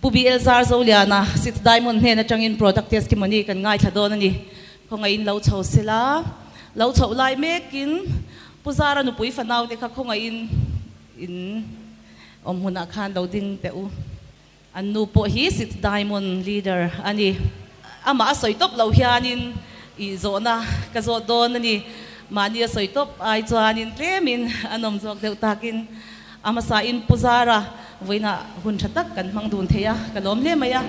pubi elzar zoliana six diamond he na changin product test ki mani kan ngai thadon ani khongai in lo chho sila lo chho lai mekin puzara nu pui fanau te kha khongai in huna khan lo ding te u anu po hi six diamond leader ani ama soitop lo hianin I zona ka zo don ani mani soitop ai chuanin tlemin anom jok deu takin ama sa in puzara voina hun thatak kan mangdun theya kalom le maya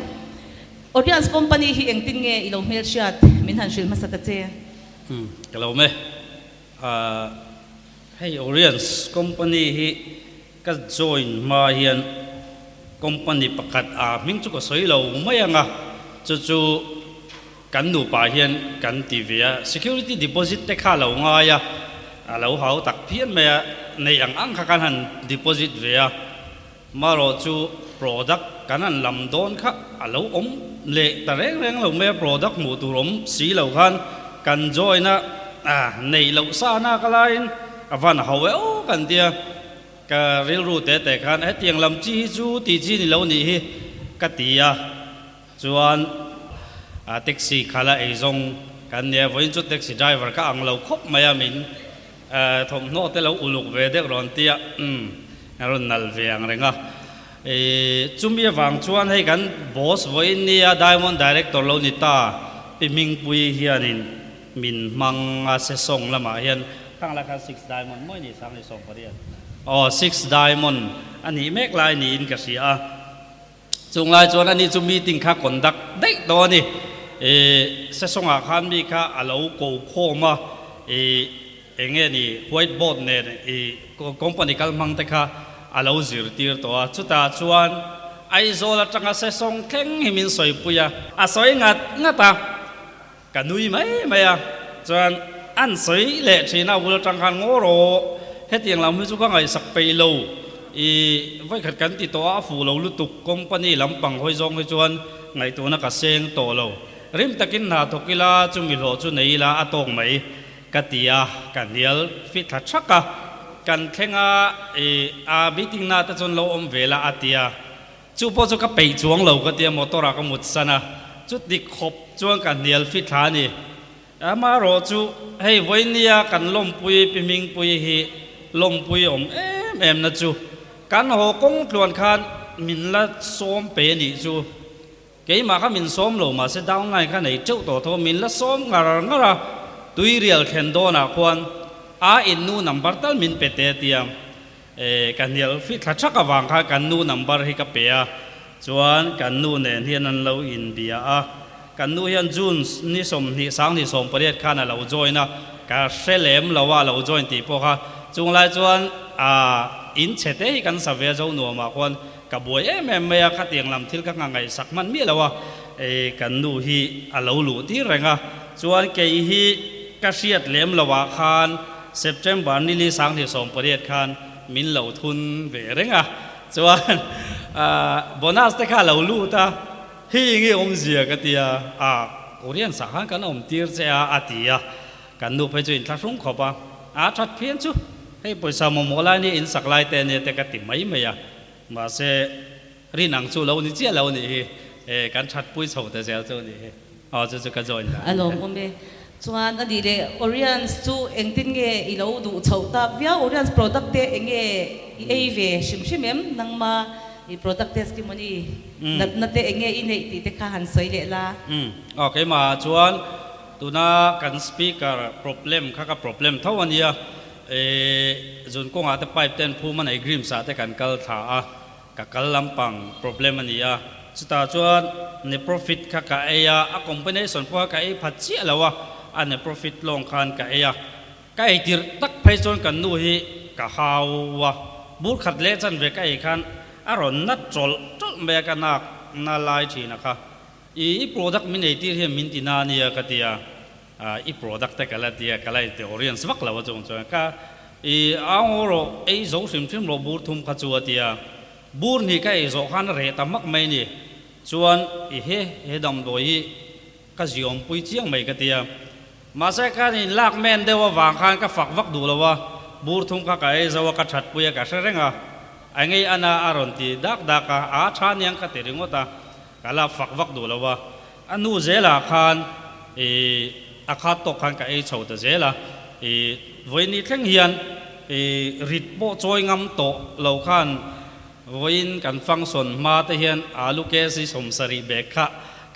Orians company hi engtin nge ilo mel shat min han shil masata che kalome hey Orians company hi ka join ma hian company pakat a ming chu ko soilo mayanga chu kan nu pa hian kan tivia security deposit te kha lo nga ya alo hau tak phian me nei ang kha kan han deposit vea maro chu product kan an lam don kha alo le ta reng lo me product mu tu rom si lo khan kan join na nei lo sa na ka lain avan hawe o kan dia ka real route te khan e tiang lam chi chu ti chi ni lo ni hi ka tia chuan taxi khala ezong kan ne voin chu taxi driver ka ang lo khop maya min thom no te lo uluk ve dek ron tia ron nal veang renga chumi wang chuan hei kan boss voin nia diamond director lo ni ta piming pui hianin min mang se song lama hian thang la ka 6 diamond moi ni sang ni song parian 6 diamond ani mek lai ni in ka sia chung lai chuan ani chu meeting kha conduct dei to ni se songa khan mi kha alo ko khoma enge ni whiteboard ne company kal mang te kha alo zir tir to a chuta chuan ai zola tanga se song theng himin soi puya a soi ngata kanui mai a chuan an soi le thina bul tang khan ngoro hetiang lam chu ka ngai sak pe lo vai khat kan ti to a fu lo lutuk company lampang hoi zong hoi chuan ngai tu na ka seng to lo rim takin na thokila chumi lo chu nei la atong mai katia kanial fit thachaka kan thenga a meeting na ta chon lo om vela atia chu po chu ka pe chuang lo ka tia motora ka mut sana chu dik khop chuang kanial fit thani ama ro chu hei voinia kan lom pui piming pui hi lom pui om em na chu kan ho kong tluan khan min la som pe ni chu cái mà các mình xóm lầu mà sẽ đau ngay cái này châu tổ thô mình là xóm ngara tuy real khen đô na quan in nu number tal mình pete tiang cái nhiều fit khát chắc vàng khai cái nu number hi cái pea chuan cái nu nền hiền ăn lâu in bia cái nu hiền June ni som ni sáng ni som bariat khan là lâu join na cái selem lâu lâu join ti po ha chung lai chuan in chete hi kan savia zo nu ma quan ka boy em ya kha tiang lam thil ka ngai sak man mi lawa kan nu hi alo lu ti renga chuan ke hi ka siat lem lawa khan September ni li sang thi som pariat khan min lo thun ve renga chuan bonus te kha lo lu ta hi nge om zia ka tia Korean sa han kan om tir che atia kan nu phai chu in thasung khopa that phian chu hei poisa mo mola ni in saklai te ne te ka ti mai ya mà sẽ riêng năng chú lâu ni chia lâu ni kan chat pui chầu te zel chu ni chu ka join da alo ombe chuan adi le Orians chu engtin nge ilo du chho ta via Orians product te enge ave shimshimem nangma I product test ki mani na te enge inei ti te kha han soi le la okay mà chuan tuna kan speaker problem kha ka problem thawania zun ko nga te pipe ten phu man ai grim sa te kan kal tha ka kal lampang problem ania chuta chuan ne profit kha ka aya a combination po ka ai phachi alawa an profit long khan ka aya ka ai tir tak phai chon kan nu hi ka hawa bur khat le chan ve ka ai khan aron nat chol me ka na lai thi na kha I product min ai tir he min tina nia ka tia I product te kala tia kala te Orians vak lawa chong chong ka angoro ei zo sim lo bur thum kha chu tia bur ni ka ei zo khan re ta mak mai ni chuan he dam doi ka ziom pui chiang mai ka tia ma sa ka ni lak men dewa wang khan ka fak vak du lawa bur thum ka ei zo ka that puya ka serenga ไอ้ไงอันน่ะอารมณ์ที่ดักอาชาเนี่ยก็เตริงว่าตากะลาฝักวักดูแล้วว่าอันนู้เจล่าคันอาคาตกคันกับไอ้ชาวตะเจล่าวันนี้ทั้งเฮียนริดโบจอยงำโตเราคันวันกันฟังสนมาแต่เฮียนอาลูกเกสิสมสรีเบกะ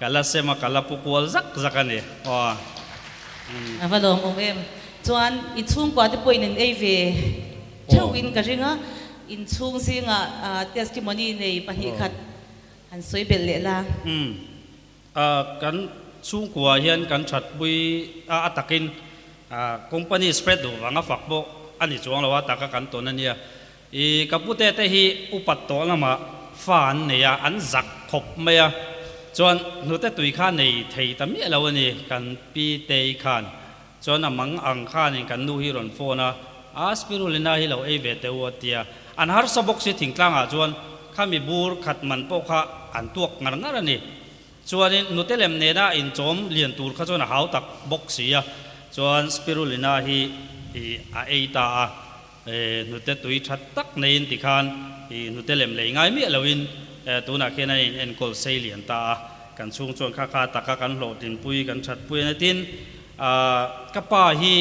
กะลาเซมากะลาปุกวลจักกันเนี่ยอ๋อว่าลงเอ็มจวนอินชุ่งกว่าที่ป่วยนั่นเอเวเช่าอินกระริงอ่ะอินชุ่งซิงอ่ะเทสติมอนีในปนิคัดอันสวยเบลเลล่ะกันชุ่งกว่าเฮียนกันชัดบุยอัตกินคอมพานีสเปรดดูวังฝักโบอันนี้จวงเราว่าตากกันตัวนั้นเนี่ยกับผู้เตะที่อุปัตโตละมาฟ้านเนี่ยอันจักขบเมียจวนนู้แต่ตุยข้าในไทยแต่เมียเราเนี่ยกันปีเตยขานจวนมังอังข้าเนี่ยกันดูฮิรอนโฟนะสปิรุลินาฮิเราเอเวเตวเตียอันฮาร์สบกสิถิงกลางจวนข้ามีบูร์ขัดมันโปข้าอันตัวงันงันนี่จวนนู้แต่เล่มเนี่ยนะอินจอมเลียนตูร์ข้าจวนหาวตักบกสีจวนสปิรุลินาฮิเอตานุเตตุยชัดตักในอินติคานนุเตเลมเลยง่ายมีเราวินตัวนักเขียนในเอ็นโคลเซเลียนตากันช่วงจวนข้าตักกันโหลดินปุยกันชัดปุยในตินกับป้าฮี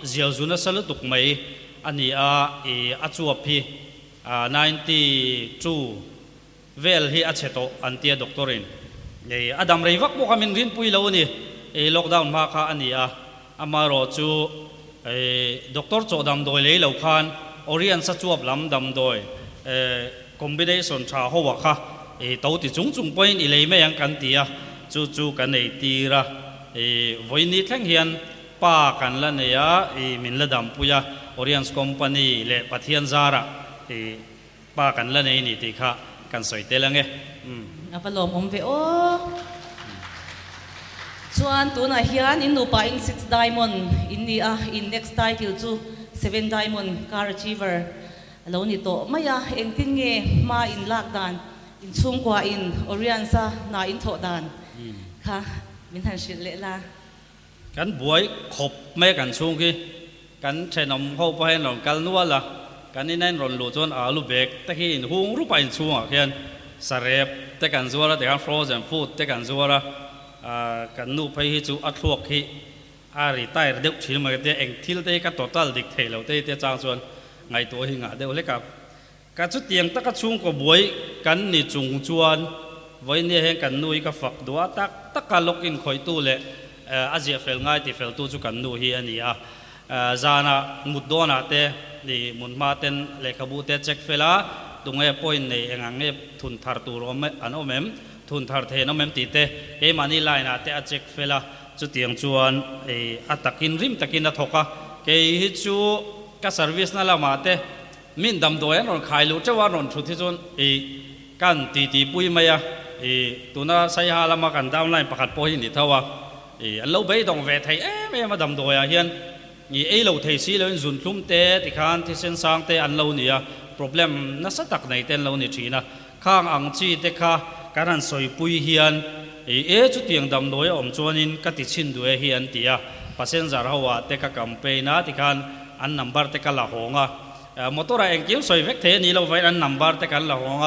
เจียวจุนสลุตุกไม่อันนี้อาจวบฮี92เวลฮีอาเชโตอันเตียด็อกเตอรินอดัมเรย์วักบุกามินรินปุยเรานี่ล็อกดาวน์มาค่ะอันนี้อามารอจูด็อกเตอร์โจดำโดยเลยเหล่าคันออริอันสัจวบลำดำโดยคอมบิเนชันชาหัวค่ะตัวที่จุงไปนี่เลยไม่ยังกันตีจูกันในตีระวันนี้ทั้งเฮียนป้ากันละเนี่ยมินละดำปุยออริอันส์คอมพานีเล่ปัทยันซาระป้ากันละเนี่ยนี่ตีค่ะกันสวยเตลังเงอาพลมเวโอจวนตัวน่ะเฮียนอินดูปาอิน6 diamond อินนี่อิน next title จู7 diamond car achiever แล้วนี่โตไม่ยาเองทิ้งเงมาอินลากดานอินชุ่งกว่าอินออริอันซ่าน่าอินโถดานค่ะมินทันชิลเลล่ะกันบวยขบแม่กันชุ่งกี้กันใช้นมเข้าไปหนองกันนัวละกันนี่นั่นรอนหลุดจนอาลูเบกแต่ที่หุงรูปอินชุ่งเฮียนสเรบแต่กันซัวระแต่กัน frozen food แต่กันซัวระกันนูไปฮิจูอัตลวกฮิอาริไตระเด็กชิลมาเตะเองทิลเตะก็ตัวตัลดิกเทลเตะจางส่วนไงตัวหิงเดียวเลยครับการจุดเตียงตะกัชุ่งก็บวยกันนี่จุงจวนไว้เนี่ยเห็นกันนูก็ฝักดัวตักการล็อกอินคอยตู้เลยอาเจียเฟลง่ายที่เฟลตู้จุกันนูฮีอันนี้จานะมุดโดนาเตนี่มุนมาเต็นเลขบูเตเช็คเฟล่าตรงเอพอยน์ในเองอังเอทุนทาร์ตูรอมอันโอเมมทุนทาร์เทนอเมมตีเตมันนี่ไลน์นะเตอเช็คเฟล่าจุดเตียงจวนอัตตะกินริมตะกินนัทกะฮิจูก็เซอร์วิสนั่นละมาเตมินดำโดยนนขายลูกเจ้าว่านนชุดที่จวนกันตีปุยมาตัวน่าใช้หาละมากันดาวน์ไลน์ประกาศโพหินิทว่าอันเราไปตรงเวทีไม่มาดำโดยเฮียนเราเทสีเราจุนทุ่มเตะที่ข้างที่เส้นสางเตะอันเราเนี่ย problem น่าสตักในเต้นเราเนี่ยชีนะข้างอังจีเตะข้าการสอยปุยเฮียนจุดเตียงดำโดยอมจวนินก็ติดชินด้วยเฮียนตีพัศน์จาราว่าเตะข้ากัมเปนะที่ข้างอันนัมบาร์เตะข้าละหงมอเตอร์เองคิมสอยเวกเทนี่เราไว้อันนัมบาร์เตะข้าละหง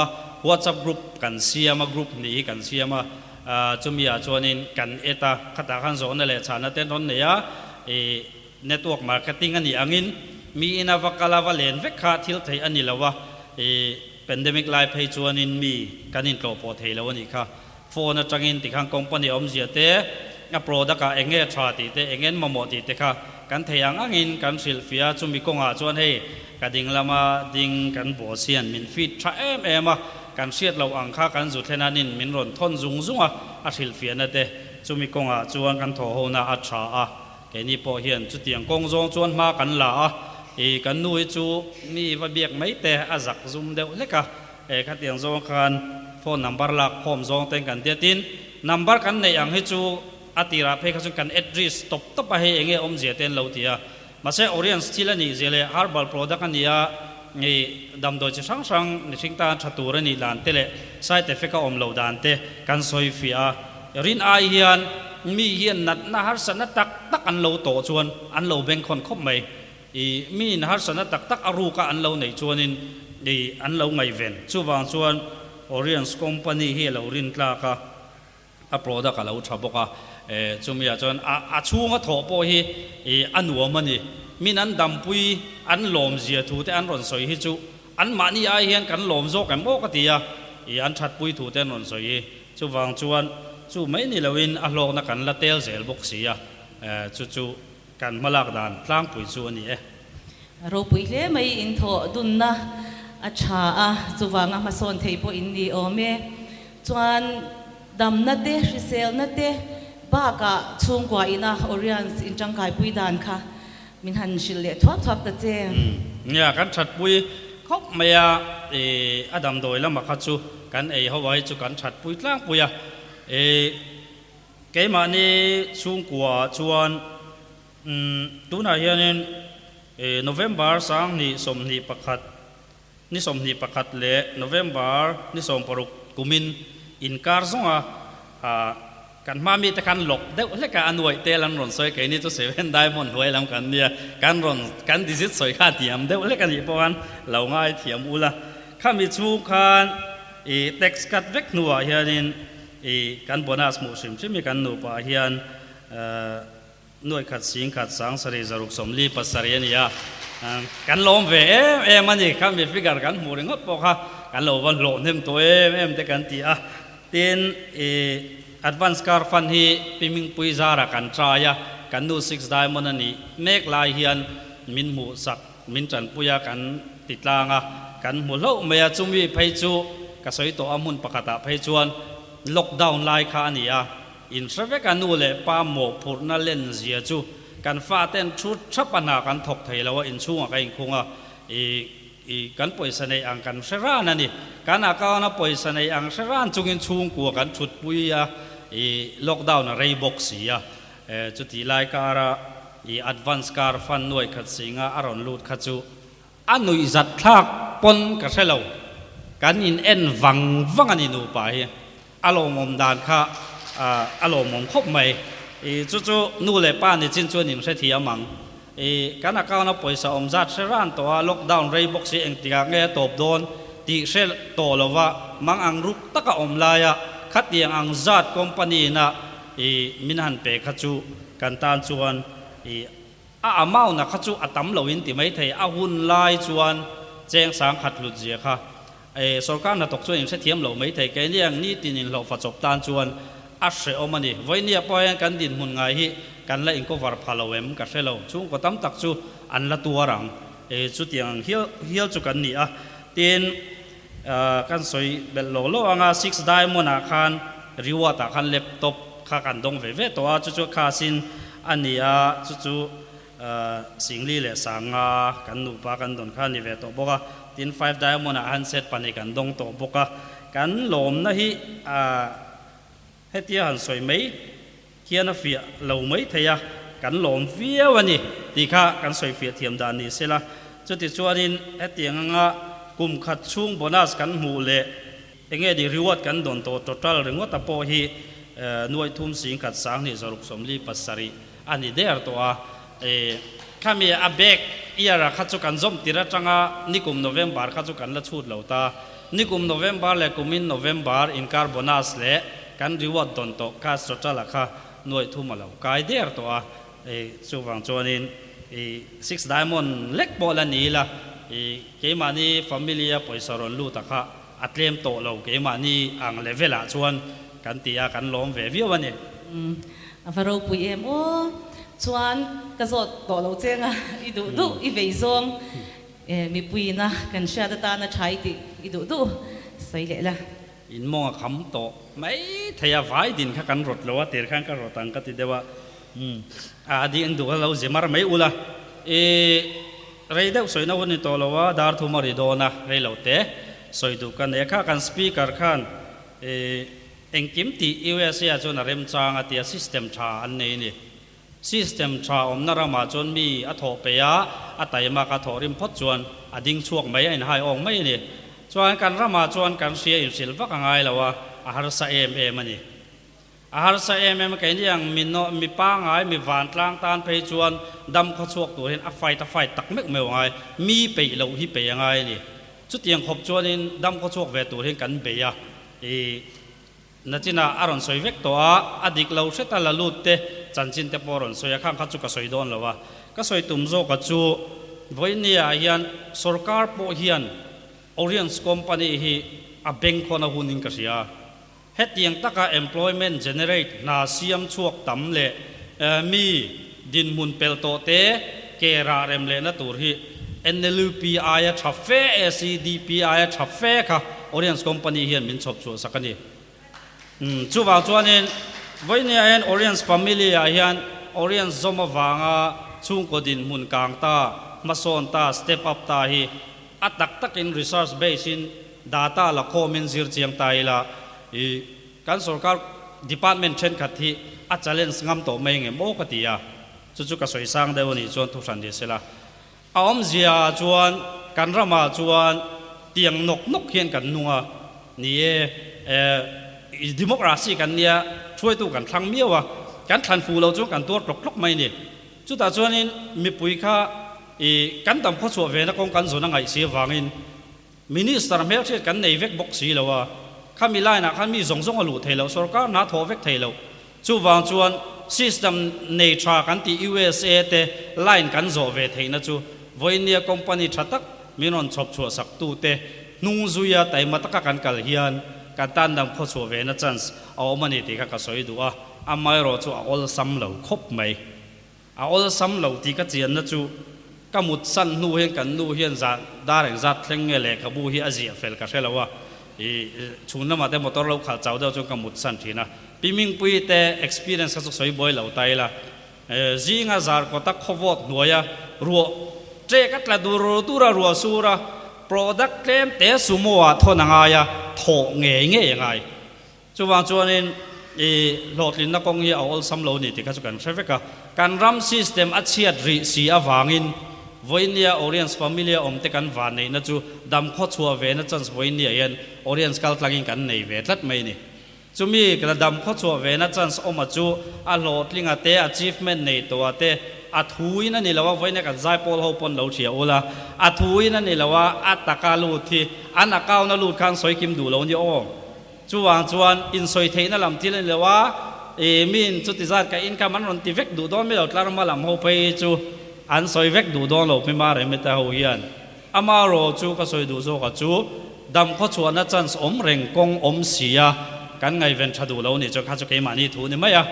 WhatsApp group กันเสียมากรุ๊ปนี้กันเสียมาจุมีจวนินกันตาขัดขันโซนนั่นแหละชาณเต้นนนเนี่ยnetwork marketing อันนี้อังอินมีอินาวักลาวาเลนเวกขาทิลเทอันนี้แล้วว่าpandemic life ให้จวนินมีกันอินโตโปเทแล้ววันนี้ค่ะโฟนจังอินติขัง company อมเสียเตะ product เองเงชาติเตเองมาหมดติเตค่ะกันเทียงอังอินกันสิลฟิอาจุมีกงอาจวนให้กันดิ่งละมาดิ่งกันโบเซียนมินฟีดชามาการเสียดเราอังคากันจุดเทนันินมินรอนทนจุงอาศิลฟียนเตจุมีกงอาจวนกันโถโหนาอัชชาแกนี่พอเห็นจุดเตียงกงจงจวนมากันละกันนุยจูนี่ว่าเบียกไม่แต่อาจักซุมเดียวเล็กขัดเตียงจงกันโฟนนัมเบอร์หลักคอมจงเต็งกันเดียตินนัมเบอร์กันในอย่างให้จูอติราเพขัดกันเอดริสตบไปให้เองอมเสียเต็นเหล่าที่มาเสียออเรียนสติลนี่เจเลฮาร์บัลโปรดักต์นี่นี่ดำโดยจะช่างนิชิงตาชัตุรนี่ลานเตเลไซต์เอฟเฟกต์อมเหล่าดานเตกันซอยฟิอารินไอเฮียนมีเฮียนนัดนาฮาร์สันตักอันเหล่าโตชวนอันเหล่าเบงคนคบไม่มีนาฮาร์สันตักอารูกอันเหล่าในชวนิน ดีอันเราไงเวนชูวางชวน Orien's Company เฮเรารินกลากะa product เราชอบก็จุมีจนช่วงทอปฮีอันหัวมันนี่มีนันดำปุยอันหลอมเสียถูแต่อันร้อนสวยฮิจูอันมานี่ไอเห็นกันหลอมโซกันโมกติยาอันชัดปุยถูแต่ร้อนสวยจูวางชวนจูไม่นี่เราวินอันโลกนักกันละเตลเซลบกเสียจูกันมาลากดานพลางปุยจูนี่เราปุยเล่ไม่อินโทดุนนะอาชาจูวางมาสอนเทปอินดีโอเมจวนดำนัดเดริเซลนัดเดบ้ากะช่วงกว่าอินะออริอันส์อินจังไกปุยดานค่ะมินหันชิลเล่ทวับตัดเจเนี่ยกันชัดปุยเขาไม่อดัมโดยแล้วมาคัดจูกันเขาไว้จูกันชัดปุยกลางปุยเกมานี่ช่วงกว่าชวนตัวไหนเนี่ยNovember สังนี่สมนีประคัดนี่สมนีประคัดเละ November นี่สมปรุกกุมินอินการส่งกันมามีแต่การหลบเด็กเล็กการหน่วยเตลันรอนสวยกันนี่ตัวเซเว่นได้หมดหน่วยลำกันเนี่ยการรอนการดิสิตสวยข้าเทียมเด็กเล็กกันอีกประมาณเหล่าง่ายเทียมอุละข้ามีชูการเท็กซ์กัดเวกหน่วยเฮียนินการโบนัสมุสิมที่มีการหน่วยป่าเฮียนหน่วยขัดสิงขัดสังสริจารุกสมลีปัสสริยนี่กันลมเวมันนี่ข้ามีฟิกร์กันหมู่เรื่องก็ค่ะกันลมวันโลนเต็มตัวแต่กันตีเตียนadvance car fund ฮีพิมิงปุยจาระกันทรายกันดู6 diamond นี่เมกลายเฮียนมินหมู่สักมินจันปุยกันติดลางกันหมู่เล่าเมียจุมีไปจูกระสอยตัวอามุนปกติไปจวนล็อกดาวน์ลายคานี่อินทรเวกันนู่เลยป้าหมกพูดนั่นเล่นเสียจูกันฟาเต้นชุดชับปัญหากันถกไทยแล้วว่าอินช่วงกันคงกันป่วยสนัยอังกันเสรานั่นนี่กันอาการน่ะป่วยสนัยอังเสรานจุกินช่วงกัวกันชุดปุยล็อกดาวน์อะไรบอกเสียจุดที่ไล่การadvance car fund หน่วยขัดสิงอารอนลูดขัดจูอันหน่วยจัดทักปนกระเซลกันอินเอ็นวังอันนี้หนูไปอารมณ์มดานค่ะอารมณ์มคบไหมจู่ๆนู่นเลยป้านี่จินจวนนิ่งเสียทีมังกันอาการน่ะป่วยสะอมจัดเสรานตัวล็อกดาวน์อะไรบอกเสียเองตีกเงี้ยตบโดนตีเซลโตแล้วว่ามังอังรุกตะกะอมลายขัดยังอังจัดคอมพานีน่ะมินหันเปขัดจูกันตานชวนอาเมาน่ะขัดจูอัตมเหลวินติไม่ไทยอาหุ่นลายชวนแจ้งสังขัดหลุดเสียค่ะสุรการน่ะตกชวนอย่างเสียเทียมเหลวไม่ไทยแกเลี้ยงนี่ตินินเหลวฝัดจบตานชวนอาเสอมันนี่ไว้เนี่ยปล่อยกันดินหุ่นไงฮิกันละอิงก็วาร์พาลเวมกันเสลวช่วงก็ตั้มตักจูอันละตัวรังจุดยังเฮียจูกันนี่เตียนกันสวยเบลโล6 diamond คันริวตาคันเล็บท็อปข้ากันดงเวตัวจู่ๆข้าสินอันนี้จู่ๆสิ่งลีเล่สังกันหนูปากันดนข้านี่เวตัวบอกว่าตีน5 diamond อันเซตปันกันดงตัวบอกว่ากันหลอมนะฮิให้เตี้ยหันสวยไหมเขียนเฟียเหลาไหมเทียกันหลอมเฟียวันนี้ตีข้ากันสวยเฟียเทียมดานนี่เสียละจุดที่ชวนนินให้เตียงกุมขัดช่วงโบนัสกันหูเละเองดีรีวอร์ดกันโดนตัวตัวเรื่องว่าตะโพฮีหน่วยทุ่มสิงขัดสังนี่สรุปสมรีปัสสริอันนี้เดียร์ตัวข้ามีอาเบกอียาขัดจุกันจมติระจังนิคุมโนเวมบาร์ขัดจุกันละชุดเหล่าตานิคุมโนเวมบาร์และกุมินโนเวมบาร์อินคาร์โบนัสเละกันรีวอร์ดโดนตัวข้าสุดท้ายละค่ะหน่วยทุ่มเหล่ากายเดียร์ตัวสุวรรณจวนิน6 diamond เล็กบอลนี้ละเกมานีฟามิลีป่วยสรนลูตะค่ะอัตเลมโตเราเกมานีอังเลเวลชวนกันตีกันล้อมเววิวันนี้ฟาโรปุยโอชวนกระสดโตเราเจงอีดูอีเวซงมีปุยนะกันเชื่อตานะใช้ติอีดูใส่เลยละอินมองคำโตไม่ทยาไฟดินข้ากันรถเราว่าเตะข้างกันรถตังก็ติดเดียวดีอันดูเราเจมารไม่อุละเรื่องเด็กสวยนะวันนี้ตัวเราว่าดาร์ทูมาริโดนะเรื่องเราเตะสวยดูกันเอกกันสปีกเกอร์ขันเอ็งกิมตียูเอสเอจนเริ่มจางอัตยาซิสเต็มชาอันนี้นี่ซิสเต็มชาอมนารามาจนมีอัฐเปียอัตยมากระถอริมพดจวนอดิ่งช่วงไม่ไอ้หายองไม่นี่จวนกันรามาจวนกันเสียอินสิลฟักง่ายแล้วว่าอาหารสะมันนี่อาหารสะมันแค่นี้ยังมีป้าง่ายมีหวานกลางตานไปจวนดำข้าวชวกตัวเห็นไฟตักเม็กไม่ง่ายมีไปเราที่ไปยังไงนี่ chút tiếng khop chuan in dam kho chuak ve tur hin kan beya na china aron soi vek to a adik lo seta la lut te chanchin te poron soya khang kha chu ka soi don lawa ka soi tum zo ka chu voinia hian sarkar po hian Orience company hi a bank khona hunin ka sia hetiang taka employment generate na siam chuak tam le mi din mun pel to te ke ra rem le na tur hi NLPI a thafe SCDPI a thafe kha Orience company hian min chop chu sakani chu wa chuanin voinia hian Orience family a hian Orience zoma wanga chung ko din mun kang ta mason ta step up ta hi atak takin resource base in data la komen zir chiang tai la kan sarkar department chen khathi a challenge ngam to mai nge mo ka tia chu ka soi sang de ni chuan thu san de sela aom zia chuan kan rama chuan tiang nok hian kan nunga ni democracy kan nia throi tu kan thlang miawa kan thlan fu lo chu kan tur tlok mai ni chu ta chuanin mi pui kha kan tam kho chu ve na kong kan zona ngai se wangin minister mel che kan nei vek bok si lawa khami lai na khami zong alu thelo sarkar na tho vek thelo chu wang chuan system nei tra kan ti USA te line kan zo ve theina chu voinia company thatak minon chop chu sak tu te nung zuya tai mataka kan kal hian kan tan dam kho chu ve na chance aw mani ti ka soi du a amai ro chu all sam lo khop mai all sam lo ti ka chian na chu kamut san nu hen kan nu hian za dareng zat thleng nge le khabu hi azia fel ka helawa chuna ma te motor lo khal chau da chu kamut san thina piming pui te experience ka soi boy lo tai la zinga zar ko tak khowot noya ruo tre kat la dur tura ruo sura product claim te sumowa thonanga ya tho nge ngai chuwang chuanin lotlin na kong hi all sam lo ni ti ka chu kan traffic kan ram system achiat ri si awangin voinia Orience family om te kan van nei na chu dam kho chua ve na chance voinia yan Orience kal tlangin kan nei ve tlat mai ni chumi kala dam kho chua ve na chance om chu a lotlinga te achievement nei to ate a thuina ni lawa voinia kan zai pol ho pon lo thia ola a thuina ni lawa a taka lu thi an akaw na lu khan soi kim du lo ni om chuwang chuan in soi theina lam til ni lawa min chu ti zat ka income an ron ti vek du don me lo tlar ma lam ho pe chu an soi vek du don lo pe ma re me ta ho hian ama ro chu ka soi du zo ka chu dam kho chuan na chance om reng kong om sia kan ngai ven thadu lo ni chu kha chu ke ma ni thu ni mai a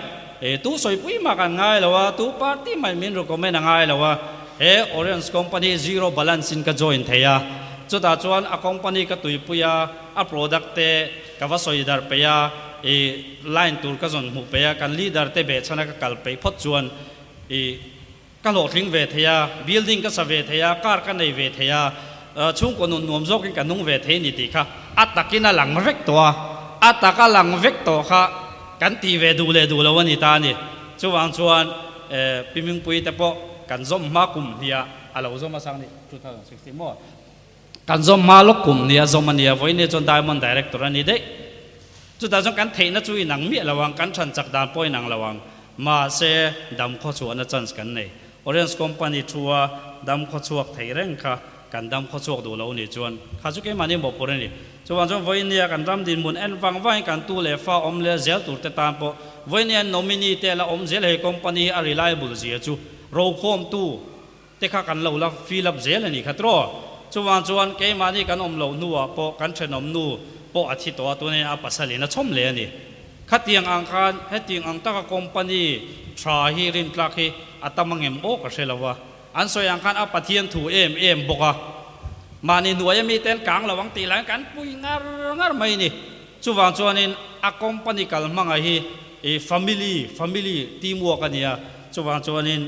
tu soi pui ma kan ngai lawa tu party mai min ro ko me na ngai lawa Orience company zero balance in ka join theya chu ta chuan a company ka tui puya a product te ka va soi dar pe ya line tur ka zon mu pe ya kan leader te be chana ka kal pe phot chuan ka lo thing ve theya building ka sa ve theya kar ka nei ve theya chung ko nun nom zok ka nung ve the ni ti kha atakina lang vek to ataka lang vek to kha kan ti ve du le du lo ni ta ni chuwang chuan piming pui te po kan zom ma kum hia alo zom ma sang ni 2016 mo kan zom ma lok kum nia zom ania voinia chon diamond director ani de chu ta jong kan theina chu inang mi lawang kan than chak dan poi nang lawang ma se dam kho chu na chance kan nei Orience company thua dam kho chuak theireng kha kan dam kho chuak du lo ni chuan kha chu ke mani mo por ni chuan jong voinia kan ram din mun en wang wang kan tu le fa om le zel tur te tam po voinia nominee te la om zel he company a reliable zia chu ro khom tu te kha kan lo la fill up zel ani khatro chuan ke mani kan om lo nuwa po kan thenom nu po athi to tu ne a pasali na chom le ani khatiang ang khan hetiang ang ta company tra hi rin tlak hi atamangem o ka selawa an soyang khan a pathian thu em boka mani nuaya mi ten kang lawang ti lang kan pui ngar mai ni chuwang chuanin a company kal manga hi family teamwork ania chuwang chuanin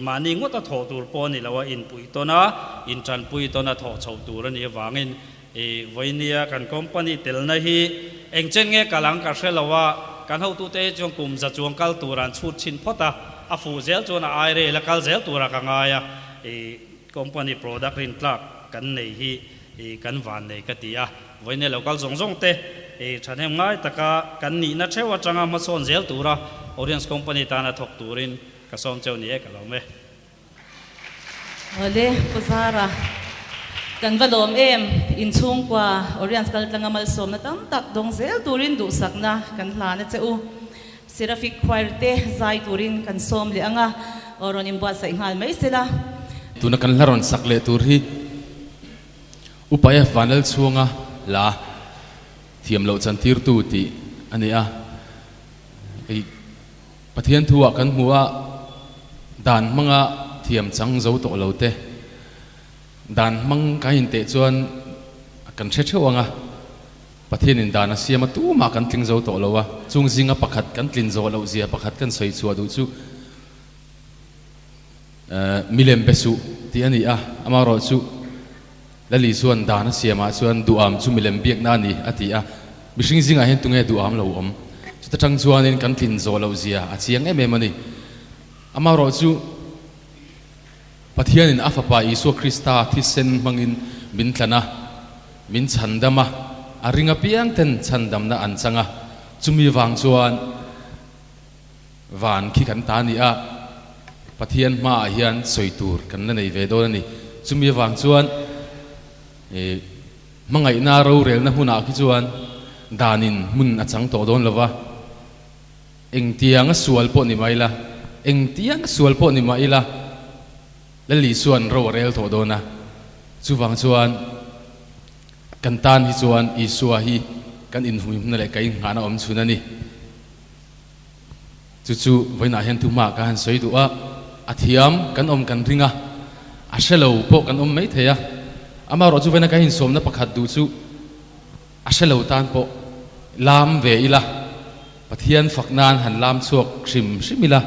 mani ngota tho tur po ni lawa in pui to na in tran pui to na tho chho tur ani wangin voinia kan company tel na hi engchen nge kalang ka selawa kan ho tu te jong kum za chuang kal turan chut chin phota a fu zel chona ai re la kal zel tura ka ngaya company product rin tlak kan nei hi kan van nei ka tia voinia local zong te thanem ngai taka kan ni na thewa changa ma son zel tura Orience company ta na thok turin ka som cheu ni e ka lo me ole puzara kan valom in chung kwa Oriental kaltanga malsom na tam tak dong zel turin du sakna kan hlana cheu Seraphic choir te zai turin kan som le anga oron imba sa inghal mai sila tuna kan laron sakle turhi upaya vanal chuanga la thiam lo chan tir tu ti ania ei pathian thuwa kan hmuwa dan manga thiam chang zo to lo te dan mang ka hin te chuan kan the thewanga pathian in dana siama tu ma kan tling zo to lowa chung zinga pakhat kan tlin zo lo zia pakhat kan soi chu adu chu milem besu ti ani a amaro chu lali suan dana siama chuan duam chu milem biak na ni ati a mihring zinga hen tunge duam lo om chu ta tang chuan in kan tlin zo lo zia a chiang em em ani amaro chu pathian in afapa Isu Krista thisen mangin min tlana min chandama aringa piang ten chandam na anchanga chumi wang chuan van khi kan ta ni a pathian ma hian soitur kan na nei ve do ni chumi wang chuan mangai na ro rel na huna ki chuan danin mun achang to don lova eng tiang a sual po ni maila eng tiang sual po ni maila lali suan ro rel to dona chu wang chuan kan tan hi chuan Isua hi kan in hum na le kai ngana om chuna ni chu chu voina hen tu ma ka han soi du a athiam kan om kan ringa a shelo po kan om mai theya ama ro chu voina ka hin som na pakhat du chu a shelo tan po lam ve ila pathian faknan han lam chuak shim shimila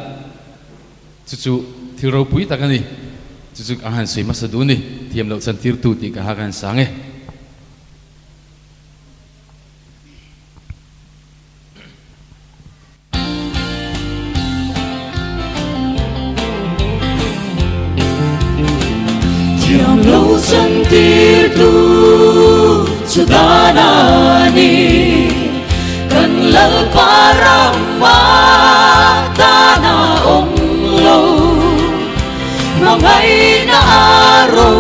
chu chu thiro pui takani chu chu a han soi ma sa du ni thiam lo chan tir tu ti ka ha kan sange San tirtu sudanani kan lal paramba tana onglo mangai na aro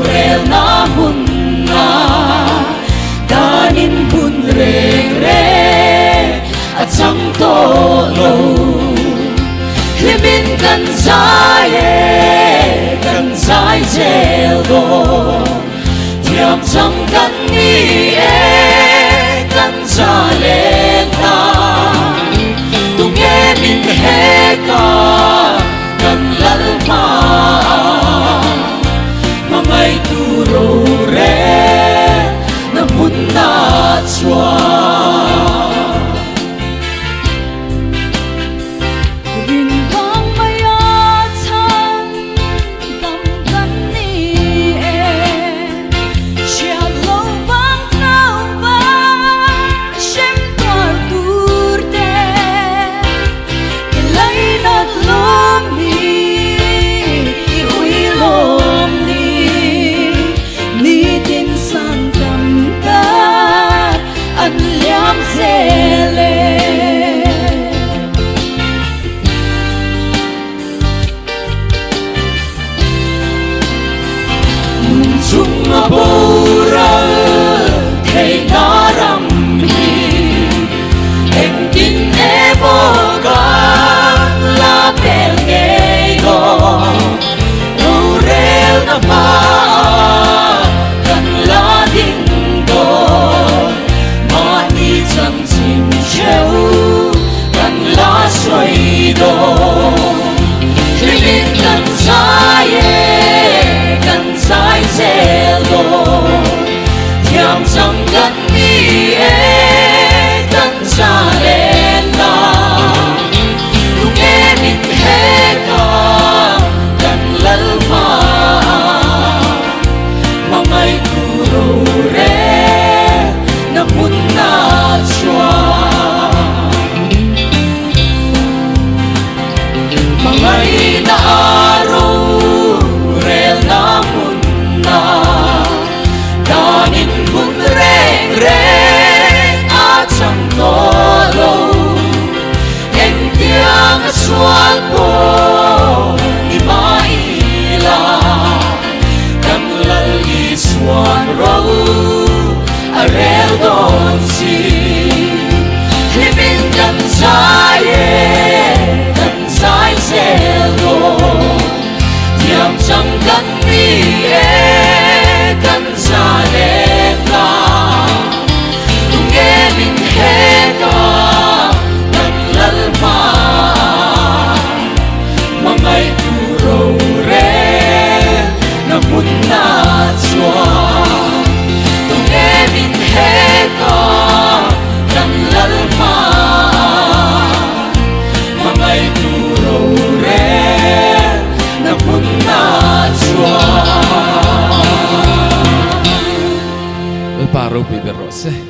rel na munna kanin bun re at sang tolo limin kan saye kan sai zelgo tiam sang kan ni kan zaleta tunge min heka kan lalma mangai turo re na munna chwa chẳng cần mi e cần xa lên la tung nghe mình hết cả cần lẫn mà ngày tu râu rê na mun na chua tung nghe mình hết cả cần lẫn mà ngày tu râu rê na mun na chua el paro pi berose